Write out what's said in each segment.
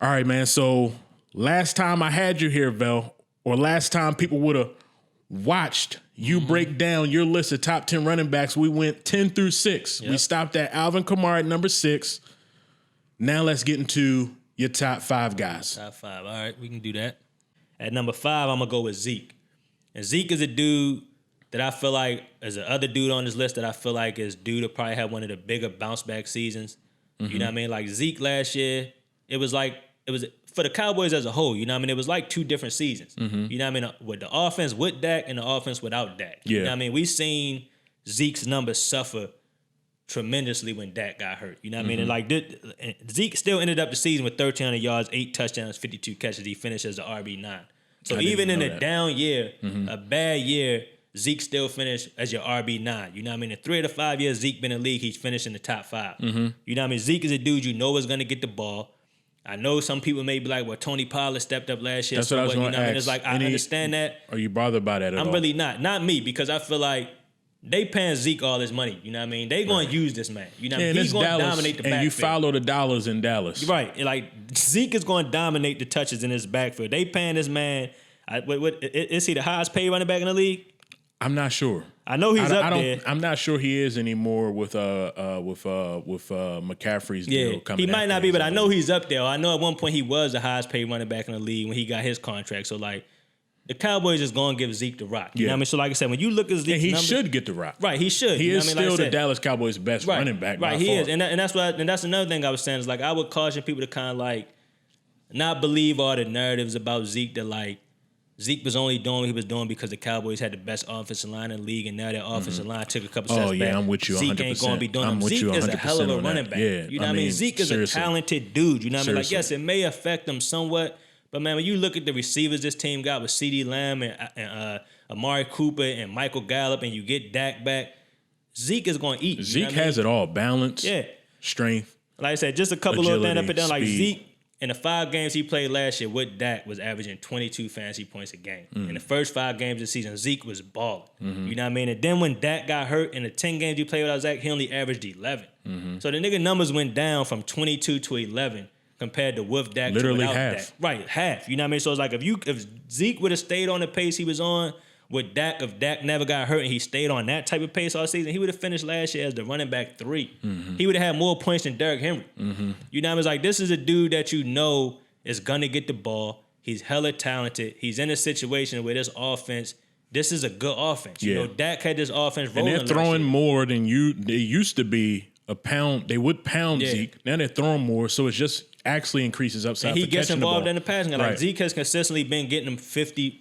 All right, man. So last time I had you here, Vell, or last time people would have watched you break down your list of top 10 running backs, we went 10 through 6. Yep. We stopped at Alvin Kamara at number 6. Now let's get into your top 5 guys. Top 5. All right, we can do that. At number 5, I'm going to go with Zeke. And Zeke is a dude that I feel like is the other dude on this list that I feel like is due to probably have one of the bigger bounce back seasons. Mm-hmm. You know what I mean? Like Zeke last year, it was for the Cowboys as a whole, you know what I mean? It was like 2 different seasons. Mm-hmm. You know what I mean? With the offense with Dak and the offense without Dak. Yeah. You know what I mean? We seen Zeke's numbers suffer tremendously when Dak got hurt. You know what I mean? And like Zeke still ended up the season with 1,300 yards, 8 touchdowns, 52 catches. He finished as the RB9. So even in a down year, a bad year, Zeke still finished as your RB9. You know what I mean? In 3 of the 5 years Zeke been in the league, he's finished in the top 5. Mm-hmm. You know what I mean? Zeke is a dude you know is going to get the ball. I know some people may be like, well, Tony Pollard stepped up last year. That's what I was going to ask. I mean? It's like, I understand that. Are you bothered by that at all? I'm really not. Not me, because I feel like they paying Zeke all this money. You know what I mean? They going to use this man. You know what I mean? He's going to dominate the backfield. And you follow the dollars in Dallas. Right. Like, Zeke is going to dominate the touches in his backfield. They paying this man. Is he the highest paid running back in the league? I'm not sure. I know he's up there. I'm not sure he is anymore with McCaffrey's deal coming. He might not be, but I know he's up there. I know at one point he was the highest paid running back in the league when he got his contract. So like, the Cowboys is going to give Zeke the rock. You know what I mean? So like I said, when you look at Zeke's numbers, he should get the rock. Right, he should. He is still the Dallas Cowboys' best running back. Right, he is, and that's another thing I was saying is like I would caution people to kind of like not believe all the narratives about Zeke that like Zeke was only doing what he was doing because the Cowboys had the best offensive line in the league, and now their offensive line took a couple steps back. I'm with you 100%. Zeke ain't going to be doing that. Zeke is a hell of a running back. Yeah, you know what I mean? Zeke is a talented dude. You know what I mean? Like, yes, it may affect them somewhat, but man, when you look at the receivers this team got with CeeDee Lamb and Amari Cooper and Michael Gallup, and you get Dak back, Zeke is going to eat. Zeke has it all. Balance, strength. Like I said, just a couple agility, little things up and down. Like speed. Zeke, in the 5 games he played last year with Dak, was averaging 22 fantasy points a game. In the first 5 games of the season, Zeke was balling. You know what I mean? And then when Dak got hurt, in the 10 games he played without Zach, he only averaged 11. So the nigga numbers went down from 22 to 11 compared to with Dak. Literally to without half. Dak. Right, half. You know what I mean? So it's like if Zeke would have stayed on the pace he was on with Dak, if Dak never got hurt and he stayed on that type of pace all season, he would have finished last year as the running back 3. He would have had more points than Derrick Henry. You know what I mean? It's like, this is a dude that you know is gonna get the ball. He's hella talented. He's in a situation where this offense, this is a good offense. You know, Dak had this offense rolling. And they're throwing more than they used to be a pound. They would pound Zeke. Now they're throwing more, so it just actually increases upside. And he gets involved in the passing game. Like Right. Zeke has consistently been getting him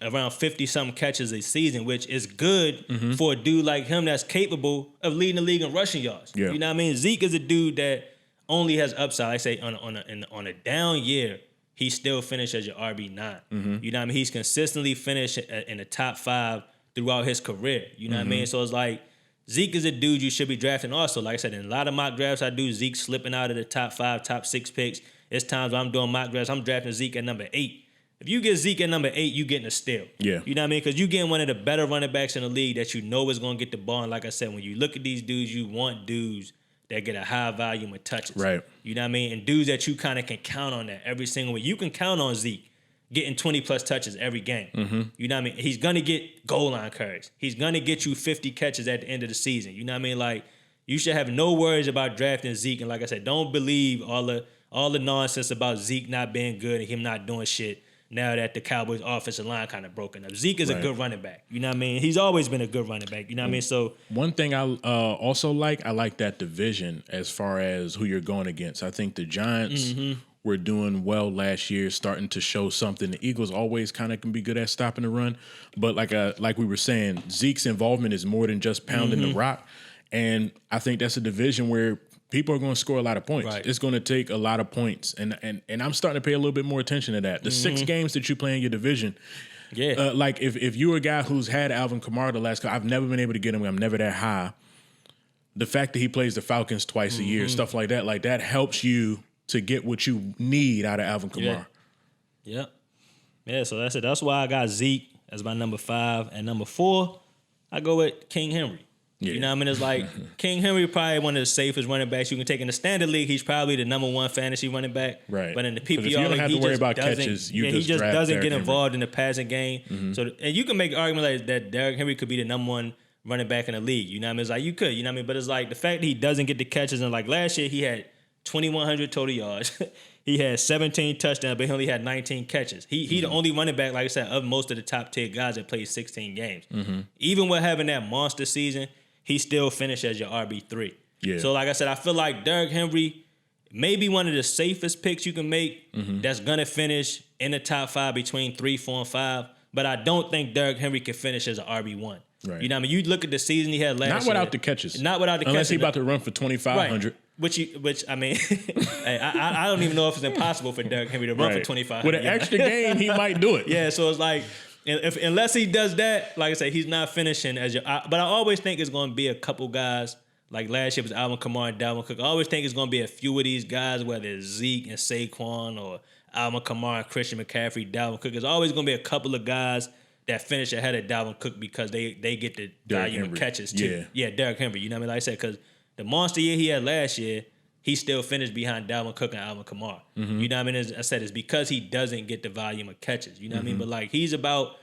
around 50-something catches a season, which is good for a dude like him that's capable of leading the league in rushing yards. Yeah. You know what I mean? Zeke is a dude that only has upside. I say on a down year, he still finished as your RB9. You know what I mean? He's consistently finished in the top 5 throughout his career. You know what I mean? So it's like, Zeke is a dude you should be drafting also. Like I said, in a lot of mock drafts I do, Zeke slipping out of the top 5, top 6 picks. It's times when I'm doing mock drafts, I'm drafting Zeke at number 8. If you get Zeke at number 8, you getting a steal. Yeah. You know what I mean? Because you getting one of the better running backs in the league that you know is going to get the ball. And like I said, when you look at these dudes, you want dudes that get a high volume of touches. Right. You know what I mean? And dudes that you kind of can count on that every single week. You can count on Zeke getting 20-plus touches every game. You know what I mean? He's going to get goal line carries. He's going to get you 50 catches at the end of the season. You know what I mean? Like, you should have no worries about drafting Zeke. And like I said, don't believe all the nonsense about Zeke not being good and him not doing shit now that the Cowboys' offensive line kind of broken up. Zeke is a good running back. You know what I mean? He's always been a good running back. You know what I mean? So one thing I also like that division as far as who you're going against. I think the Giants were doing well last year, starting to show something. The Eagles always kind of can be good at stopping the run. But like we were saying, Zeke's involvement is more than just pounding the rock. And I think that's a division where people are going to score a lot of points. Right. It's going to take a lot of points. And I'm starting to pay a little bit more attention to that. The 6 games that you play in your division, like if you're a guy who's had Alvin Kamara the last couple, I've never been able to get him. I'm never that high. The fact that he plays the Falcons twice a year, stuff like that helps you to get what you need out of Alvin Kamara. Yeah, so that's it. That's why I got Zeke as my number 5. And number 4, I go with King Henry. You know what I mean? It's like King Henry probably one of the safest running backs you can take in the standard league. He's probably the number one fantasy running back. Right. But in the If you PPR, don't have to worry about doesn't, catches, he just draft doesn't Derrick get Henry. involved in the passing game. So, and you can make an argument that Derrick Henry could be the number one running back in the league. You know what I mean? It's like you could. You know what I mean? But it's like the fact that he doesn't get the catches, and like last year he had 2,100 total yards. He had 17 touchdowns, but he only had 19 catches. He the only running back, like I said, of most of the top 10 guys that played 16 games. Even with having that monster season, he still finished as your RB3. Yeah. So like I said, I feel like Derrick Henry may be one of the safest picks you can make that's going to finish in the top 5 between 3, 4, and 5. But I don't think Derrick Henry can finish as an RB1. Right. You know what I mean? You look at the season he had last year. Not without the catches. Not without the catches. Unless he's about to run for 2,500. Right. Which I mean, hey, I don't even know if it's impossible for Derrick Henry to run for 2,500. With an extra game, he might do it. Yeah, so it's like, unless he does that, like I said, he's not finishing as your. But I always think it's going to be a couple guys. Like last year was Alvin Kamara and Dalvin Cook. I always think it's going to be a few of these guys, whether it's Zeke and Saquon or Alvin Kamara and Christian McCaffrey, Dalvin Cook. There's always going to be a couple of guys that finish ahead of Dalvin Cook because they get the volume of catches too. Yeah, Derrick Henry. You know what I mean? Like I said, because the monster year he had last year, he still finished behind Dalvin Cook and Alvin Kamara. You know what I mean? As I said, it's because he doesn't get the volume of catches. You know what I mean? But like he's about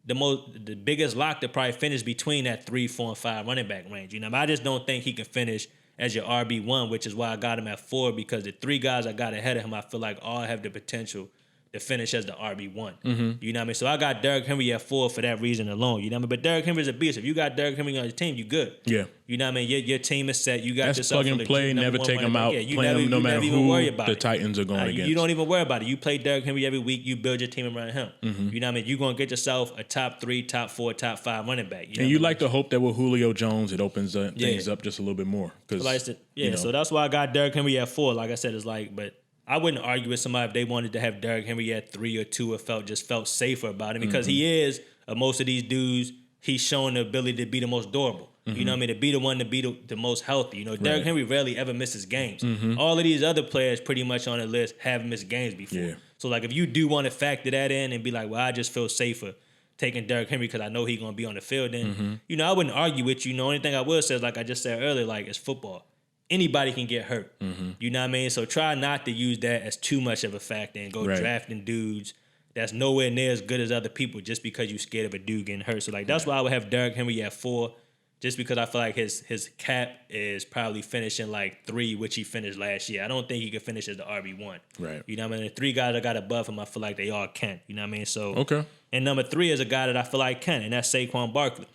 the biggest lock to probably finish between that 3, 4, and 5 running back range. You know what I mean? I just don't think he can finish as your RB1, which is why I got him at 4, because the 3 guys I got ahead of him, I feel like all have the potential to finish as the RB1. You know what I mean? So I got Derrick Henry at 4 for that reason alone. You know what I mean? But Derrick Henry's a beast. If you got Derrick Henry on your team, you good. Yeah. You know what I mean? Your team is set. You got That's yourself plug and play, never take him out, play him no matter who the Titans are going against. You don't even worry about it. You play Derrick Henry every week. You build your team around him. You know what I mean? You're going to get yourself a top 3, top 4, top 5 running back. You know and you like to hope that with Julio Jones, it opens things up just a little bit more. So that's why I got Derrick Henry at 4. Like I said, it's like, but I wouldn't argue with somebody if they wanted to have Derrick Henry at 3 or 2 or felt safer about him, because he is, most of these dudes, he's showing the ability to be the most durable. You know what I mean? To be the one to be the most healthy. You know, Derrick Henry rarely ever misses games. All of these other players pretty much on the list have missed games before. Yeah. So like if you do want to factor that in and be like, well, I just feel safer taking Derrick Henry because I know he's going to be on the field, then, you know, I wouldn't argue with you. You know, only thing I would say is, like I just said earlier, like it's football. Anybody can get hurt. You know what I mean? So try not to use that as too much of a factor and go drafting dudes that's nowhere near as good as other people just because you're scared of a dude getting hurt. So like that's why I would have Derrick Henry at 4, just because I feel like his cap is probably finishing like 3, which he finished last year. I don't think he could finish as the RB1. Right. You know what I mean? The 3 guys I got above him, I feel like they all can. You know what I mean? So okay. And number 3 is a guy that I feel like can, and that's Saquon Barkley.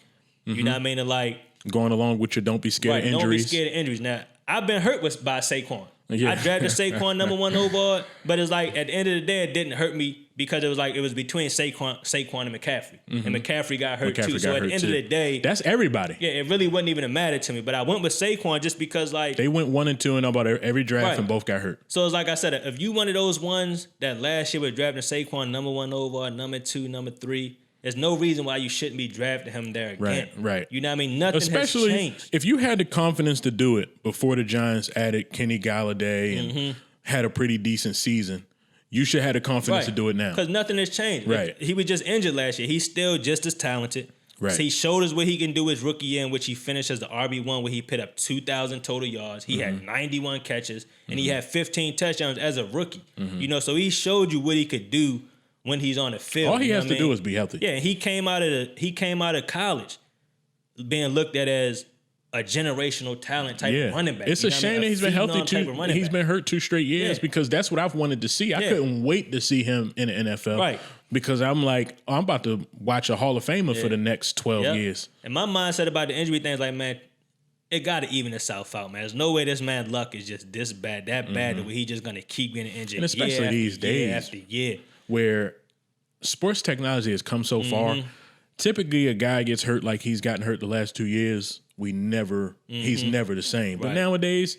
You know what I mean? And like going along with your don't be scared of injuries. Don't be scared of injuries. Now, I've been hurt by Saquon. Yeah. I drafted Saquon number 1 overall, but it's like at the end of the day, it didn't hurt me because it was between Saquon and McCaffrey. And McCaffrey got hurt too. So at the end of the day, that's everybody. Yeah, it really wasn't even a matter to me. But I went with Saquon just because like they went 1 and 2 in about every draft and both got hurt. So it's like I said, if you one of those ones that last year was drafting Saquon number 1 overall, number 2, number 3. There's no reason why you shouldn't be drafting him there again. Right. You know what I mean? Nothing Especially has changed. If you had the confidence to do it before the Giants added Kenny Galladay and had a pretty decent season, you should have the confidence to do it now. Because nothing has changed. Right. He was just injured last year. He's still just as talented. Right. So he showed us what he can do his rookie year, in which he finished as the RB1, where he put up 2,000 total yards. He had 91 catches, and he had 15 touchdowns as a rookie. You know, so he showed you what he could do when he's on the field. All he has to do is be healthy. Yeah, he came out of college being looked at as a generational talent type of running back. It's a shame that he's been healthy too. He's been hurt 2 straight years because that's what I've wanted to see. I couldn't wait to see him in the NFL. Right. Because I'm like, I'm about to watch a Hall of Famer for the next 12 years. And my mindset about the injury thing is like, man, it got to even itself out, man. There's no way this man's luck is just this bad, that bad, where he's just going to keep getting injured. And especially these days. Year after year. Where sports technology has come so far. Typically, a guy gets hurt like he's gotten hurt the last 2 years. He's never the same. But nowadays,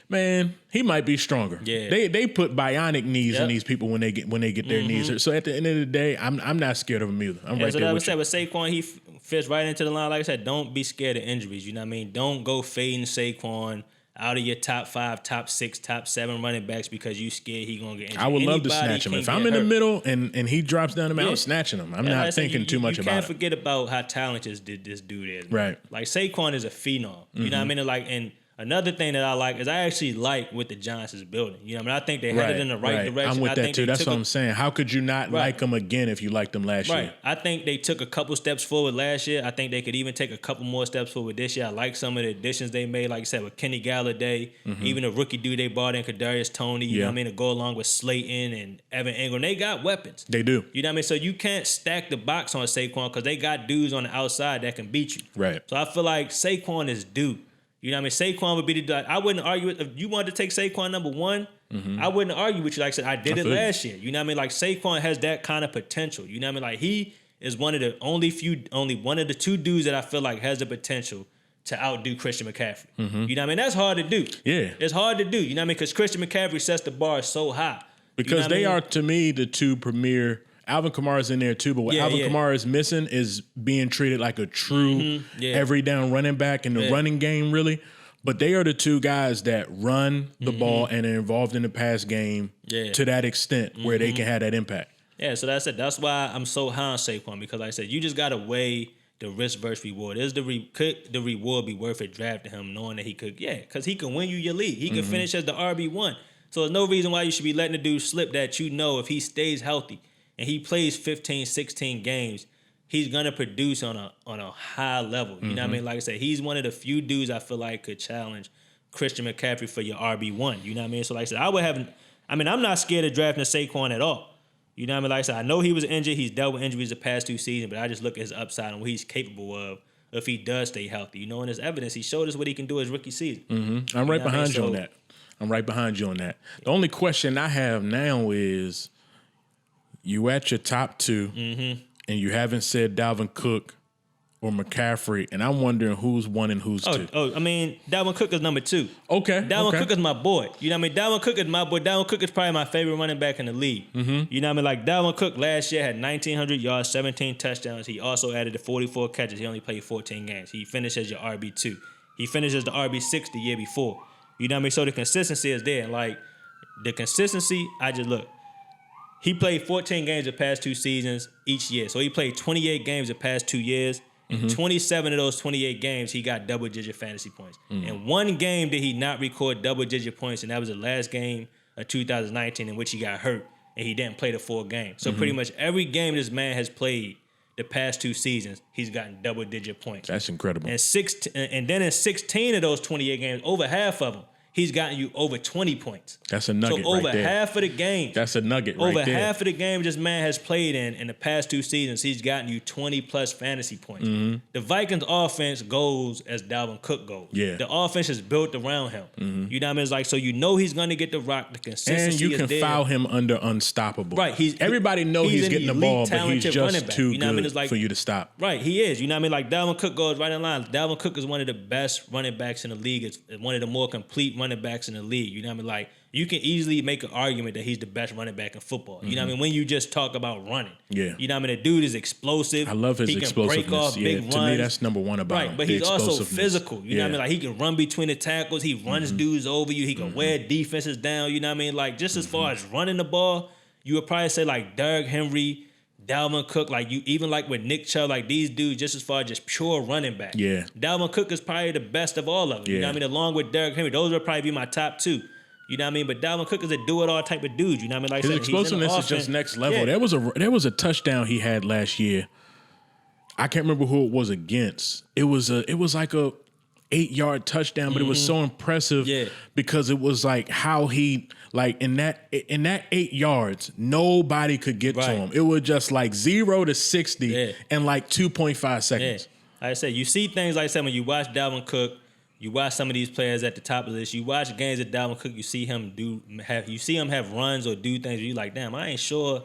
man, he might be stronger. Yeah. They put bionic knees in these people when they get their knees hurt. So at the end of the day, I'm not scared of him either. I'm right there with you. With Saquon, he fits right into the line. Like I said, don't be scared of injuries. You know what I mean? Don't go fading Saquon out of your top 5, top 6, top 7 running backs because you scared he gonna get injured. I would love to snatch him. If I'm in the middle and he drops down the middle, I'm snatching him. I'm not thinking too much about it. You can't forget about how talented this dude is. Man. Right. Like Saquon is a phenom. You know what I mean? Like, and another thing that I like is I actually like what the Giants is building. You know what I mean? I think they headed in the right direction. I'm with that too. That's what I'm saying. How could you not like them again if you liked them last year? I think they took a couple steps forward last year. I think they could even take a couple more steps forward this year. I like some of the additions they made, like I said, with Kenny Galladay, even the rookie dude they brought in, Kadarius Toney, you know what I mean, to go along with Slayton and Evan Ingram. They got weapons. They do. You know what I mean? So you can't stack the box on Saquon because they got dudes on the outside that can beat you. Right. So I feel like Saquon is due. You know what I mean? Saquon would be the. I wouldn't argue if you wanted to take Saquon number 1. I wouldn't argue with you. Like I said, I did it last year. You know what I mean? Like Saquon has that kind of potential. You know what I mean? Like he is one of the only one of the 2 dudes that I feel like has the potential to outdo Christian McCaffrey. You know what I mean? That's hard to do. Yeah, it's hard to do. You know what I mean? Because Christian McCaffrey sets the bar so high. Because they are, to me, the 2 premier. Alvin Kamara's in there too, but what Alvin Kamara is missing is being treated like a true every down running back in the running game, really. But they are the 2 guys that run the ball and are involved in the pass game to that extent where they can have that impact. Yeah, so that's it. That's why I'm so high on Saquon, because like I said, you just got to weigh the risk versus reward. Could the reward be worth it drafting him knowing that he could? Yeah, because he can win you your league. He can finish as the RB1. So there's no reason why you should be letting the dude slip that if he stays healthy and he plays 15, 16 games, he's gonna produce on a high level. You know what I mean? Like I said, he's one of the few dudes I feel like could challenge Christian McCaffrey for your RB1. You know what I mean? So like I said, I'm not scared of drafting Saquon at all. You know what I mean? Like I said, I know he was injured. He's dealt with injuries the past 2 seasons, but I just look at his upside and what he's capable of if he does stay healthy. You know, and there's evidence. He showed us what he can do his rookie season. I'm right behind you on that. I'm right behind you on that. The only question I have now is, you at your top 2, and you haven't said Dalvin Cook or McCaffrey, and I'm wondering who's 1 and who's 2. I mean, Dalvin Cook is number 2. Okay. Dalvin Cook is my boy. You know what I mean? Dalvin Cook is my boy. Dalvin Cook is probably my favorite running back in the league. You know what I mean? Like Dalvin Cook last year had 1,900 yards, 17 touchdowns. He also added the 44 catches. He only played 14 games. He finished as your RB2. He finished as the RB6 the year before. You know what I mean? So the consistency is there. And like the consistency, I just look. He played 14 games the past 2 seasons each year. So he played 28 games the past 2 years. In 27 of those 28 games, he got double-digit fantasy points. In 1 game did he not record double-digit points, and that was the last game of 2019 in which he got hurt, and he didn't play the full game. So pretty much every game this man has played the past 2 seasons, he's gotten double-digit points. That's incredible. And then in 16 of those 28 games, over half of them, he's gotten you over 20 points. That's a nugget so over right there. half of the games. That's a nugget right there. Over half of the games this man has played in the past 2 seasons, he's gotten you 20-plus fantasy points. The Vikings offense goes as Dalvin Cook goes. Yeah. The offense is built around him. You know what I mean? It's like, so you know he's going to get the rock. The consistency is there. And you can foul him under unstoppable. Right. Everybody knows he's getting the ball, but he's just too good for you to stop. Right, he is. You know what I mean? Like Dalvin Cook goes right in line. Dalvin Cook is one of the best running backs in the league. It's one of the more complete running backs in the league. You know what I mean? Like, you can easily make an argument that he's the best running back in football. You know what I mean? When you just talk about running. Yeah. You know what I mean? The dude is explosive. I love his explosiveness. He can break off big runs. To me, that's number 1 about him. Right, but he's also physical. You know what I mean? Like, he can run between the tackles. He runs dudes over you. He can wear defenses down. You know what I mean? Like, just as far as running the ball, you would probably say, like, Derrick Henry, Dalvin Cook, like you even like with Nick Chubb, like these dudes just as far as just pure running back. Yeah. Dalvin Cook is probably the best of all of them. You know what I mean? Along with Derrick Henry, those would probably be my top 2. You know what I mean? But Dalvin Cook is a do-it-all type of dude. You know what I mean? Like his explosiveness is just next level. Yeah. There was a touchdown he had last year. I can't remember who it was against. It was like a 8-yard touchdown, but it was so impressive because it was like how he like in that 8 yards, nobody could get to him. It was just like 0 to 60 in like 2.5 seconds. Like I said, you see things like I said when you watch Dalvin Cook, you watch some of these players at the top of the list, you watch games of Dalvin Cook, you see him have runs or do things where you like, damn, I ain't sure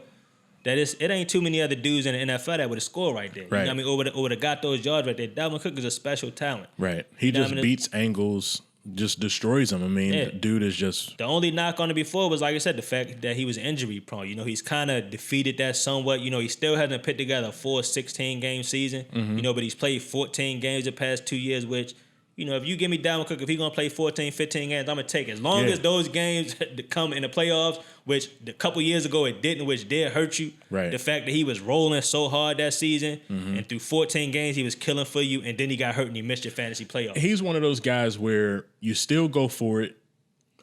that it ain't too many other dudes in the NFL that would have scored right there. Right. You know what I mean? Or would have got those yards right there. Dalvin Cook is a special talent. Right. He just beats angles, just destroys them. I mean, the dude is just... The only knock on it before was, like I said, the fact that he was injury prone. You know, he's kind of defeated that somewhat. You know, he still hasn't put together a full 16-game season. You know, but he's played 14 games the past 2 years, which if you give me Dalvin Cook, if he's going to play 14, 15 games, I'm going to take it. As long as those games come in the playoffs, which a couple years ago it didn't, which did hurt you. Right. The fact that he was rolling so hard that season, and through 14 games he was killing for you, and then he got hurt and he missed your fantasy playoffs. He's one of those guys where you still go for it,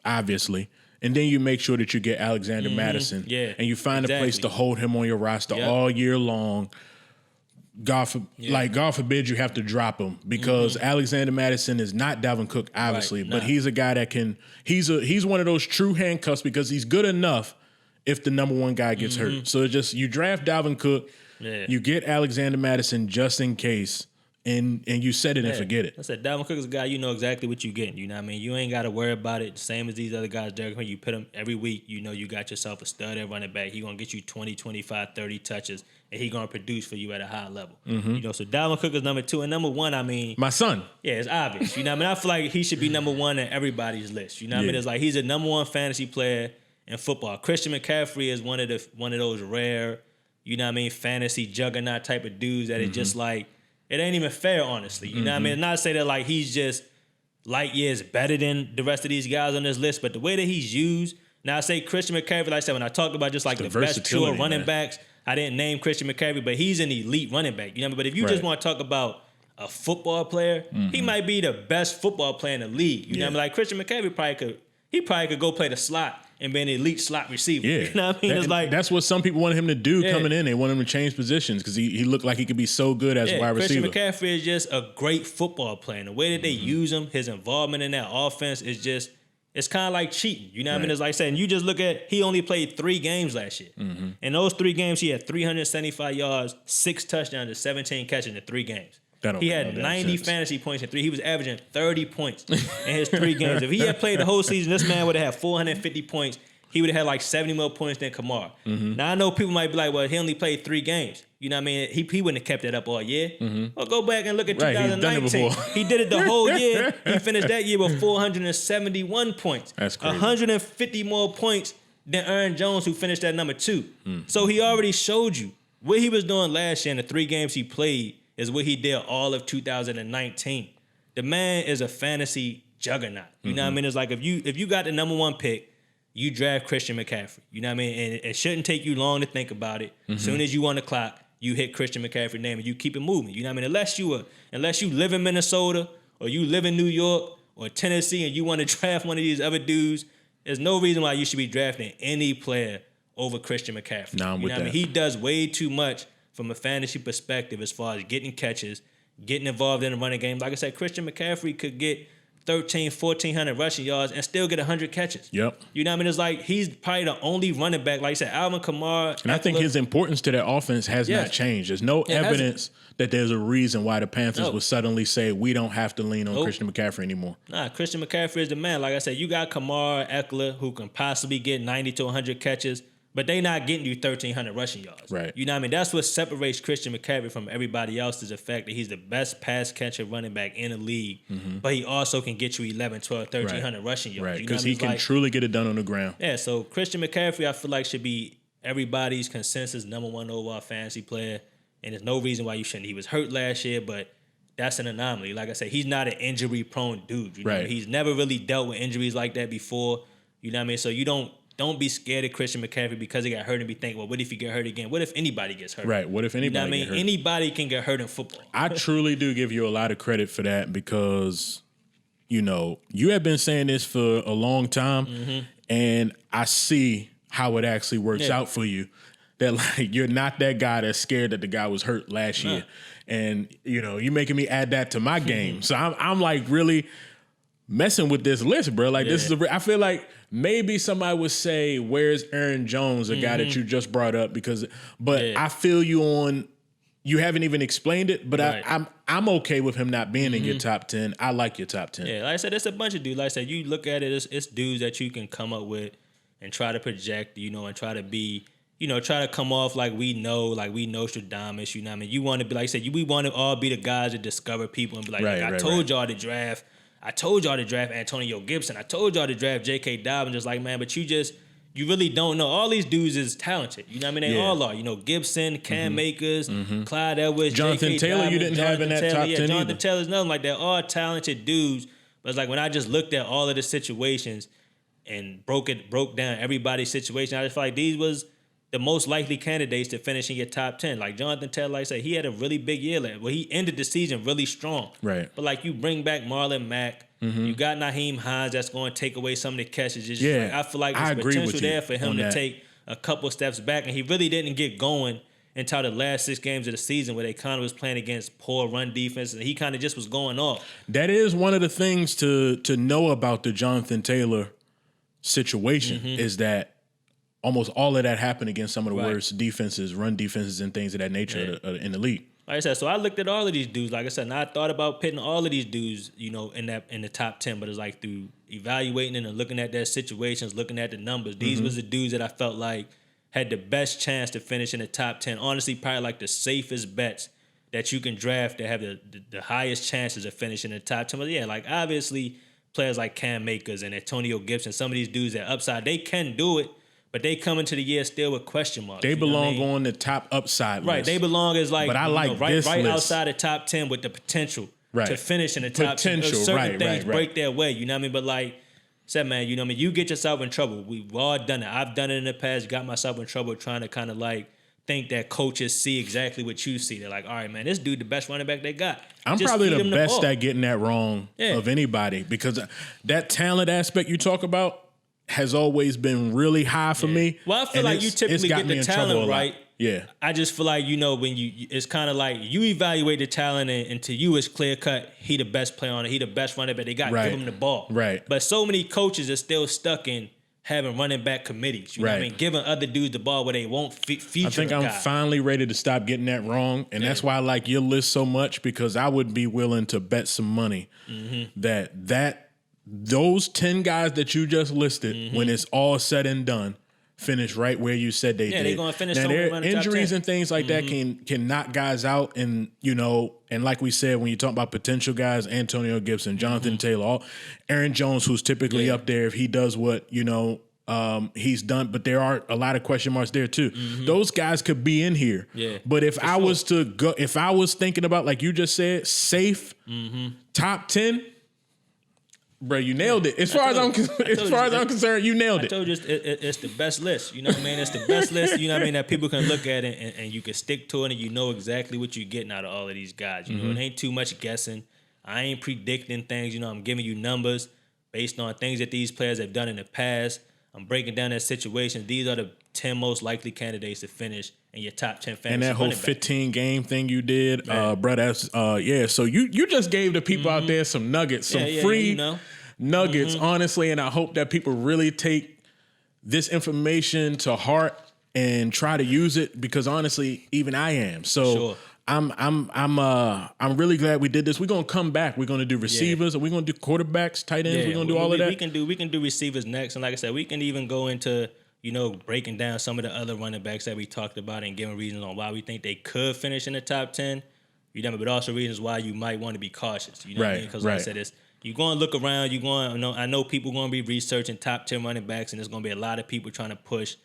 obviously, and then you make sure that you get Alexander Madison. Yeah, and you find a place to hold him on your roster all year long. God forbid you have to drop him because Alexander Madison is not Dalvin Cook, obviously, but he's a guy that can. He's one of those true handcuffs because he's good enough if the number one guy gets hurt. So it's just you draft Dalvin Cook, you get Alexander Madison just in case, and you set it and forget it. I said Dalvin Cook is a guy you know exactly what you're getting. You know what I mean? You ain't got to worry about it. Same as these other guys, Derrick Henry. You put him every week. You know you got yourself a stud at running back. He gonna get you 20, 25, 30 touches. And he gonna produce for you at a high level. So Dalvin Cook is number 2. And number 1, I mean, my son. Yeah, it's obvious. You know what I mean? I feel like he should be number 1 in everybody's list. You know what I mean? It's like he's a number 1 fantasy player in football. Christian McCaffrey is one of those rare, you know what I mean, fantasy juggernaut type of dudes that is just like, it ain't even fair, honestly. You know what I mean? Not to say that like he's just light years better than the rest of these guys on this list, but the way that he's used. Now I say Christian McCaffrey, like I said, when I talked about just like the best pure running backs, I didn't name Christian McCaffrey, but he's an elite running back. You know what I mean? But if you just want to talk about a football player, he might be the best football player in the league. You know what I mean? Like Christian McCaffrey probably could go play the slot and be an elite slot receiver. Yeah. You know what I mean? It's like that's what some people wanted him to do coming in. They want him to change positions because he looked like he could be so good as a wide receiver. Christian McCaffrey is just a great football player. And the way that they use him, his involvement in that offense is just, it's kind of like cheating. You know what I mean? It's like saying, you just look at, he only played 3 games last year. In those 3 games, he had 375 yards, 6 touchdowns, and 17 catches in 3 games. He had 90 fantasy points in 3. He was averaging 30 points in his 3 games. If he had played the whole season, this man would have had 450 points. He would have had like 70 more points than Kamara. Now, I know people might be like, well, he only played 3 games. You know what I mean? He wouldn't have kept that up all year. Well, go back and look at 2019. He did it the whole year. He finished that year with 471 points. That's crazy. 150 more points than Aaron Jones, who finished at number 2. So he already showed you what he was doing last year in the 3 games he played is what he did all of 2019. The man is a fantasy juggernaut. You know what I mean? It's like if you got the number 1 pick, you draft Christian McCaffrey. You know what I mean? And it shouldn't take you long to think about it. As soon as you on the clock, you hit Christian McCaffrey's name and you keep it moving. You know what I mean? Unless you live in Minnesota or you live in New York or Tennessee and you want to draft one of these other dudes, there's no reason why you should be drafting any player over Christian McCaffrey. Nah, I'm with that. I mean? He does way too much from a fantasy perspective as far as getting catches, getting involved in the running game. Like I said, Christian McCaffrey could get 1,400 rushing yards and still get 100 catches. Yep. You know what I mean? It's like he's probably the only running back, like I said, Alvin Kamara. And I think his importance to that offense has not changed. There's no evidence that there's a reason why the Panthers would suddenly say we don't have to lean on Christian McCaffrey anymore. Nah, Christian McCaffrey is the man. Like I said, you got Kamara, Eckler, who can possibly get 90 to 100 catches, but they not getting you 1,300 rushing yards. Right. You know what I mean? That's what separates Christian McCaffrey from everybody else is the fact that he's the best pass catcher running back in the league, but he also can get you 11, 12, 1,300 rushing yards. Right, because he can truly get it done on the ground. Yeah, so Christian McCaffrey, I feel like, should be everybody's consensus number 1 overall fantasy player, and there's no reason why you shouldn't. He was hurt last year, but that's an anomaly. Like I said, he's not an injury-prone dude. You know what I mean? He's never really dealt with injuries like that before. You know what I mean? So you don't be scared of Christian McCaffrey because he got hurt and be thinking, well, what if he get hurt again? What if anybody gets hurt? Right. What if anybody gets hurt? Anybody can get hurt in football. I truly do give you a lot of credit for that because, you know, you have been saying this for a long time, and I see how it actually works out for you. That, like, you're not that guy that's scared that the guy was hurt last year. And, you know, you're making me add that to my game. So I'm like really messing with this list, bro. Like, this is I feel like maybe somebody would say, where's Aaron Jones, a guy that you just brought up? But I feel you on, you haven't even explained it, but I'm okay with him not being in your top 10. I like your top 10. Yeah, like I said, it's a bunch of dudes. Like I said, you look at it, it's dudes that you can come up with and try to project, you know, and try to be, you know, try to come off like we know Stradamus, you know what I mean? You want to be, like I said, we want to all be the guys that discover people and be like, I told y'all to draft Antonio Gibson. I told y'all to draft J.K. Dobbins. Just like, man, but you you really don't know. All these dudes is talented. You know what I mean? They all are. You know, Gibson, Cam Akers, Clyde Edwards, Jonathan J.K. Taylor, Dobbins, you didn't have in that top 10 Jonathan either. Taylor's nothing like that. All talented dudes. But it's like when I just looked at all of the situations and broke down everybody's situation, I just felt like these was the most likely candidates to finish in your top 10. Like Jonathan Taylor, like I said, he had a really big year. Well, he ended the season really strong. Right. But like you bring back Marlon Mack, you got Naheem Hines that's going to take away some of the catches. It's just like, I feel like there's potential there for him to take a couple steps back. And he really didn't get going until the last 6 games of the season where they kind of was playing against poor run defense. And he kind of just was going off. That is one of the things to know about the Jonathan Taylor situation is that almost all of that happened against some of the worst defenses, run defenses, and things of that nature in the league. Like I said, so I looked at all of these dudes. Like I said, and I thought about pitting all of these dudes, you know, in the top 10. But it's like through evaluating and looking at their situations, looking at the numbers, these was the dudes that I felt like had the best chance to finish in the top 10. Honestly, probably like the safest bets that you can draft that have the highest chances of finishing in the top 10. But yeah, like obviously players like Cam Akers and Antonio Gibson, some of these dudes that upside, they can do it. But they come into the year still with question marks. They belong on the top upside list. Right, they belong as like, but I like right list. outside the top 10 with the potential to finish in the top 10. Certain things break their way, you know what I mean? But like, said man, you know what I mean? You get yourself in trouble. We've all done it. I've done it in the past, got myself in trouble trying to kind of like think that coaches see exactly what you see. They're like, all right, man, this dude the best running back they got. I'm Just probably feed the him best ball. at getting that wrong of anybody because that talent aspect you talk about has always been really high for me. Well, I feel like you typically get the talent right. Yeah. I just feel like, you know, when it's kind of like you evaluate the talent and to you it's clear cut, he the best player on it, he the best running back. They got to give him the ball. Right. But so many coaches are still stuck in having running back committees. You know what I mean? Giving other dudes the ball where they won't feature. I think I'm finally ready to stop getting that wrong. And that's why I like your list so much because I would be willing to bet some money that those 10 guys that you just listed, when it's all said and done, finish right where you said they did. Yeah, they're going to finish now, somewhere around the top 10. Injuries and things like that can knock guys out. And, you know, and like we said, when you talk about potential guys, Antonio Gibson, Jonathan Taylor, Aaron Jones, who's typically up there if he does what, you know, he's done, but there are a lot of question marks there too. Those guys could be in here. Yeah. But if I was to go, if I was thinking about, like you just said, safe top 10, bro, you nailed it. As far as I'm concerned, you nailed it. I told you it's the best list. You know what I mean? It's the best list. You know what I mean? That people can look at it and you can stick to it and you know exactly what you're getting out of all of these guys. You know, it ain't too much guessing. I ain't predicting things. You know, I'm giving you numbers based on things that these players have done in the past. I'm breaking down their situations. These are the 10 most likely candidates to finish in your top 10 fantasy. And that whole 15 game thing you did, bro, that's so you just gave the people out there some nuggets, some free nuggets, honestly, and I hope that people really take this information to heart and try to use it because honestly, even I am. So I'm really glad we did this. We're gonna come back. We're gonna do receivers, and we're gonna do quarterbacks, tight ends. We're gonna do all of that. We can do receivers next, and like I said, we can even go into breaking down some of the other running backs that we talked about and giving reasons on why we think they could finish in the top 10. You know, but also reasons why you might want to be cautious. You know what I mean? Because like I said, you're going to look around. I know people going to be researching top 10 running backs, and there's going to be a lot of people trying to push.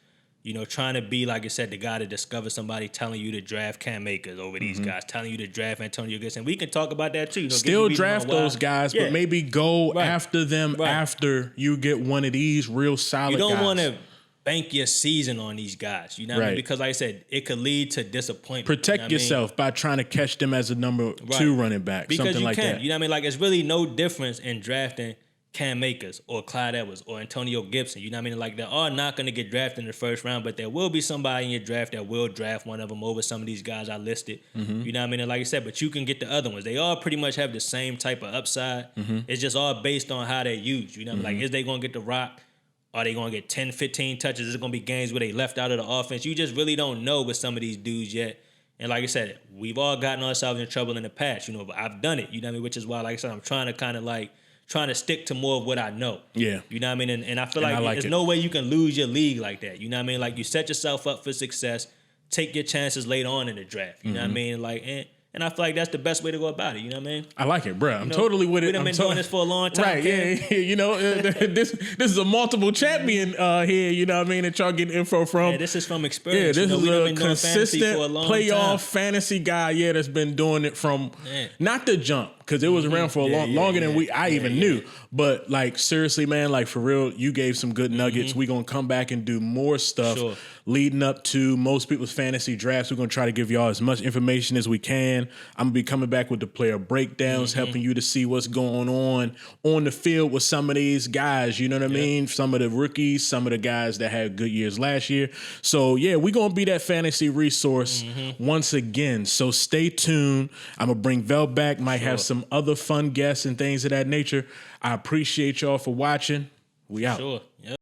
You know, trying to be, like I said, the guy to discover somebody telling you to draft Cam Akers over these guys, telling you to draft Antonio Gibson. We can talk about that too. Still draft those guys, but maybe go after them after you get one of these real solid guys. You don't want to bank your season on these guys, you know what I mean? Because like I said, it could lead to disappointment. Protect yourself by trying to catch them as a number 2 running back, because something like that. You know what I mean? Like, it's really no difference in drafting Cam Akers or Clyde Edwards or Antonio Gibson. You know what I mean? Like, they are not going to get drafted in the first round, but there will be somebody in your draft that will draft one of them over some of these guys I listed. You know what I mean? And like I said, but you can get the other ones. They all pretty much have the same type of upside. It's just all based on how they're used. You know what I mean? Like, is they going to get the rock? Are they going to get 10, 15 touches? Is it going to be games where they left out of the offense? You just really don't know with some of these dudes yet. And like I said, we've all gotten ourselves in trouble in the past, you know, but I've done it, you know what I mean? Which is why, like I said, I'm trying to stick to more of what I know. Yeah. You know what I mean? And I feel like there's no way you can lose your league like that. You know what I mean? Like, you set yourself up for success, take your chances later on in the draft. You know what I mean? Like, And I feel like that's the best way to go about it. You know what I mean? I like it, bro. I'm totally with it. We've been doing this for a long time. Right, yeah. You know, this is a multiple champion here, you know what I mean, that y'all getting info from. Yeah, this is from experience. Yeah, this is a been consistent for a long playoff time. fantasy guy, that's been doing it from not the jump, because it was around for longer than I even knew. But like seriously, man, like for real, you gave some good nuggets. We're gonna come back and do more stuff leading up to most people's fantasy drafts. We're gonna try to give y'all as much information as we can. I'm gonna be coming back with the player breakdowns, helping you to see what's going on the field with some of these guys. You know what I mean? Some of the rookies, some of the guys that had good years last year. So yeah, we're gonna be that fantasy resource once again. So stay tuned. I'm gonna bring Vell back. Might have some other fun guests and things of that nature. I appreciate y'all for watching. We out. Sure. Yep.